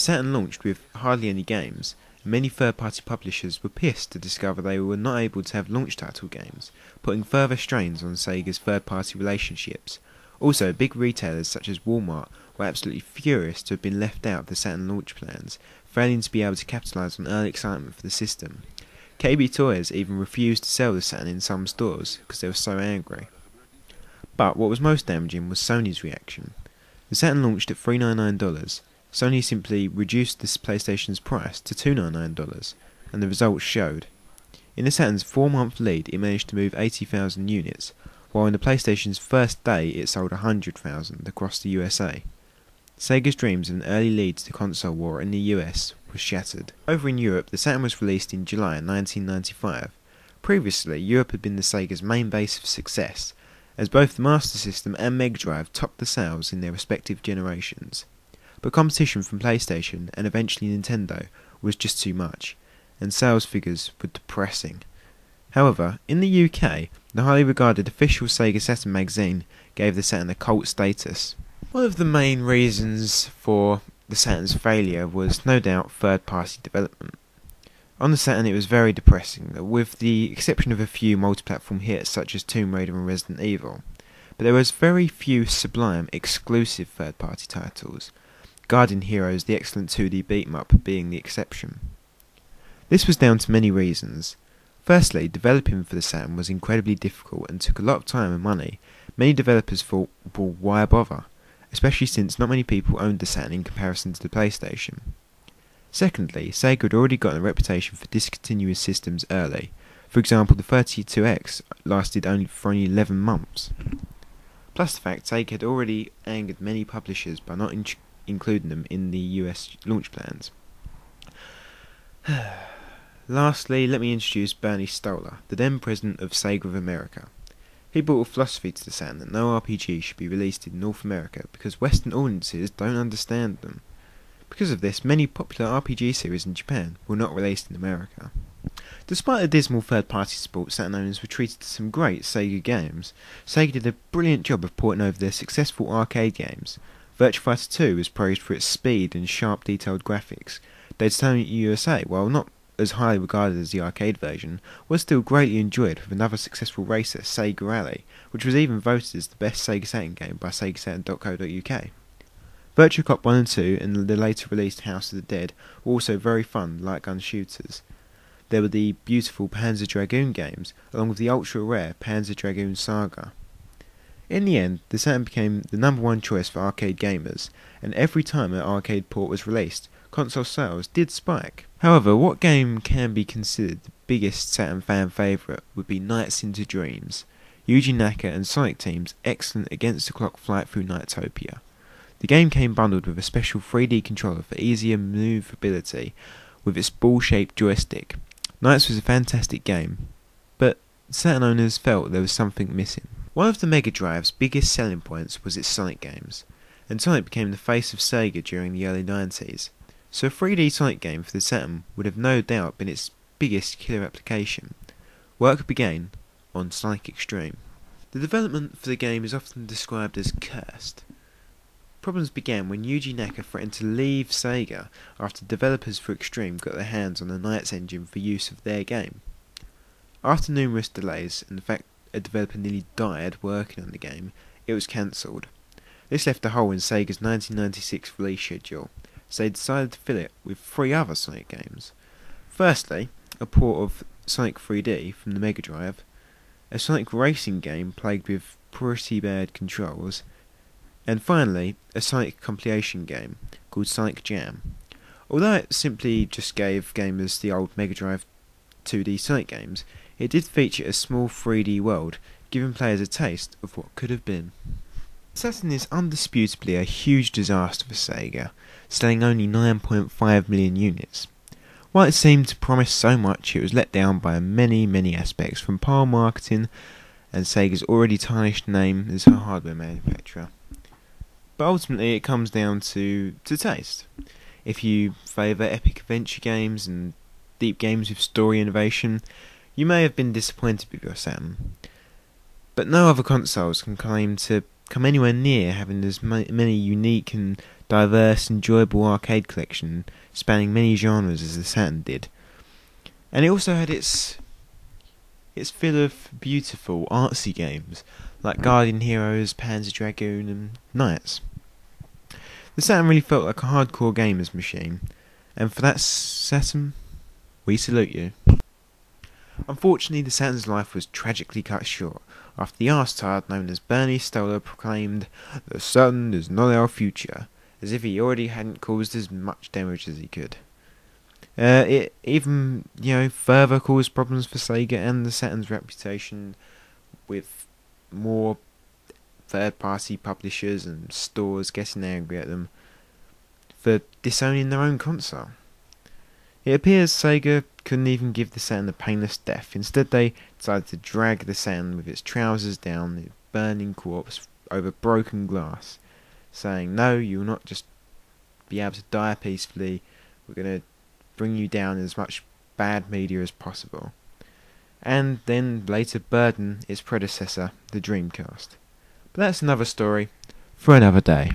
Saturn launched with hardly any games, and many third-party publishers were pissed to discover they were not able to have launch title games, putting further strains on Sega's third-party relationships. Also, big retailers such as Walmart were absolutely furious to have been left out of the Saturn launch plans, failing to be able to capitalise on early excitement for the system. KB Toys even refused to sell the Saturn in some stores because they were so angry. But what was most damaging was Sony's reaction. The Saturn launched at $399. Sony simply reduced this PlayStation's price to $299, and the results showed. In the Saturn's 4-month lead, it managed to move 80,000 units, while in the PlayStation's first day it sold 100,000 across the USA. Sega's dreams of an early lead to the console war in the US was shattered. Over in Europe, the Saturn was released in July 1995. Previously, Europe had been the Sega's main base of success, as both the Master System and Mega Drive topped the sales in their respective generations. But competition from PlayStation and eventually Nintendo was just too much, and sales figures were depressing. However, in the UK, the highly regarded official Sega Saturn magazine gave the Saturn a cult status. One of the main reasons for the Saturn's failure was no doubt third-party development. On the Saturn it was very depressing, with the exception of a few multi-platform hits such as Tomb Raider and Resident Evil, but there was very few sublime exclusive third-party titles, Guardian Heroes, the excellent 2D beat-em-up, being the exception. This was down to many reasons. Firstly, developing for the Saturn was incredibly difficult and took a lot of time and money. Many developers thought, well, why bother? Especially since not many people owned the Saturn in comparison to the PlayStation. Secondly, Sega had already gotten a reputation for discontinuous systems early. For example, the 32X lasted for only 11 months. Plus the fact Sega had already angered many publishers by not including them in the US launch plans. Lastly, let me introduce Bernie Stolar, the then president of Sega of America. He brought a philosophy to the Saturn that no RPG should be released in North America because Western audiences don't understand them. Because of this, many popular RPG series in Japan were not released in America. Despite the dismal third-party support Saturn owners were treated to some great Sega games, Sega did a brilliant job of porting over their successful arcade games. Virtua Fighter 2 was praised for its speed and sharp detailed graphics. Daytona USA, while not as highly regarded as the arcade version, was still greatly enjoyed with another successful racer, Sega Rally, which was even voted as the best Sega Saturn game by SegaSaturn.co.uk. Virtua Cop 1 and 2 and the later released House of the Dead were also very fun light gun shooters. There were the beautiful Panzer Dragoon games, along with the ultra-rare Panzer Dragoon Saga. In the end, the Saturn became the #1 choice for arcade gamers, and every time an arcade port was released, console sales did spike. However, what game can be considered the biggest Saturn fan favourite would be Nights into Dreams, Yuji Naka and Sonic Team's excellent against-the-clock flight through Nightopia. The game came bundled with a special 3D controller for easier manoeuvrability with its ball-shaped joystick. Nights was a fantastic game, but Saturn owners felt there was something missing. One of the Mega Drive's biggest selling points was its Sonic games, and Sonic became the face of Sega during the early 90s, so a 3D Sonic game for the Saturn would have no doubt been its biggest killer application. Work began on Sonic Extreme. The development for the game is often described as cursed. Problems began when Yuji Naka threatened to leave Sega after developers for Extreme got their hands on the Nights engine for use of their game. After numerous delays and the fact a developer nearly died working on the game, it was cancelled. This left a hole in Sega's 1996 release schedule, so they decided to fill it with 3 other Sonic games. Firstly, a port of Sonic 3D from the Mega Drive, a Sonic racing game plagued with pretty bad controls, and finally, a Sonic compilation game called Sonic Jam. Although it simply just gave gamers the old Mega Drive 2D Sonic games, it did feature a small 3D world, giving players a taste of what could have been. Saturn is undisputably a huge disaster for Sega, selling only 9.5 million units. While it seemed to promise so much, it was let down by many aspects, from poor marketing and Sega's already tarnished name as a hardware manufacturer. But ultimately it comes down to taste. If you favour epic adventure games and deep games with story innovation, you may have been disappointed with your Saturn. But no other consoles can claim to come anywhere near having as many unique and diverse, enjoyable arcade collection spanning many genres as the Saturn did. And it also had its fill of beautiful, artsy games like Guardian Heroes, Panzer Dragoon, and Knights. The Saturn really felt like a hardcore gamer's machine, and for that, Saturn, we salute you. Unfortunately, the Saturn's life was tragically cut short after the arse-tard known as Bernie Stolar proclaimed, "The Saturn is not our future," as if he already hadn't caused as much damage as he could. It even, further caused problems for Sega and the Saturn's reputation, with more third-party publishers and stores getting angry at them for disowning their own console. It appears Sega couldn't even give the Saturn a painless death. Instead, they decided to drag the Saturn with its trousers down, its burning corpse, over broken glass, saying, "No, you will not just be able to die peacefully. We're going to bring you down as much bad media as possible." And then later burden its predecessor, the Dreamcast. But that's another story for another day.